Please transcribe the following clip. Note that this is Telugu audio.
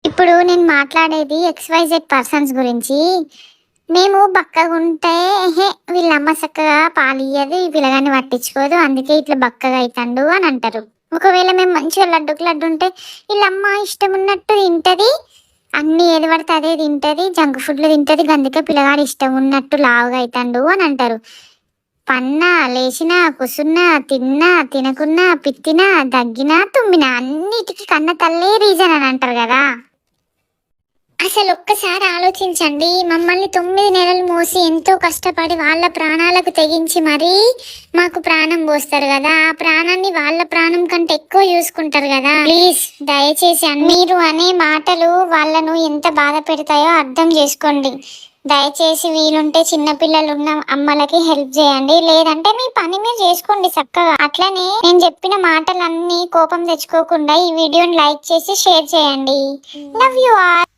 ఇప్పుడు నేను మాట్లాడేది XYZ పర్సన్స్ గురించి. మేము బక్కగుంటే వీళ్ళమ్మ చక్కగా పాలియ్యదు, ఈ పిల్లగాన్ని పట్టించుకోదు, అందుకే ఇట్లా బక్కగా అవుతాండు అని అంటారు. ఒకవేళ మేము మంచిగా లడ్డుకు లడ్డు ఉంటే వీళ్ళమ్మ ఇష్టం ఉన్నట్టు తింటది, అన్ని ఏది పడితే అదే తింటది, జంక్ ఫుడ్లు తింటది, అందుకే పిల్లగాడు ఇష్టం ఉన్నట్టు లావుగా అవుతాండు అని అంటారు. పన్నా లేచినా కుసున్నా తిన్నా తినకున్నా పిత్తినా దగ్గినా తుమ్మినా అన్నిటికీ కన్న తల్లే రీజన్ అని అంటారు కదా. అసలు ఒక్కసారి ఆలోచించండి, మమ్మల్ని 9 నెలలు మోసి ఎంతో కష్టపడి వాళ్ళ ప్రాణాలకు తెగించి మరీ మాకు ప్రాణం పోస్తారు కదా, ఆ ప్రాణాన్ని వాళ్ళ ప్రాణం కంటే ఎక్కువ చూసుకుంటారు కదా. ప్లీజ్ దయచేసి మీరు అనే మాటలు వాళ్ళను ఎంత బాధ పెడతాయో అర్థం చేసుకోండి. దయచేసి వీలుంటే చిన్నపిల్లలు ఉన్న అమ్మలకి హెల్ప్ చేయండి, లేదంటే మీ పని మీరు చేసుకోండి చక్కగా. అట్లనే నేను చెప్పిన మాటలన్నీ కోపం తెచ్చుకోకుండా ఈ వీడియోని లైక్ చేసి షేర్ చేయండి. Love you all.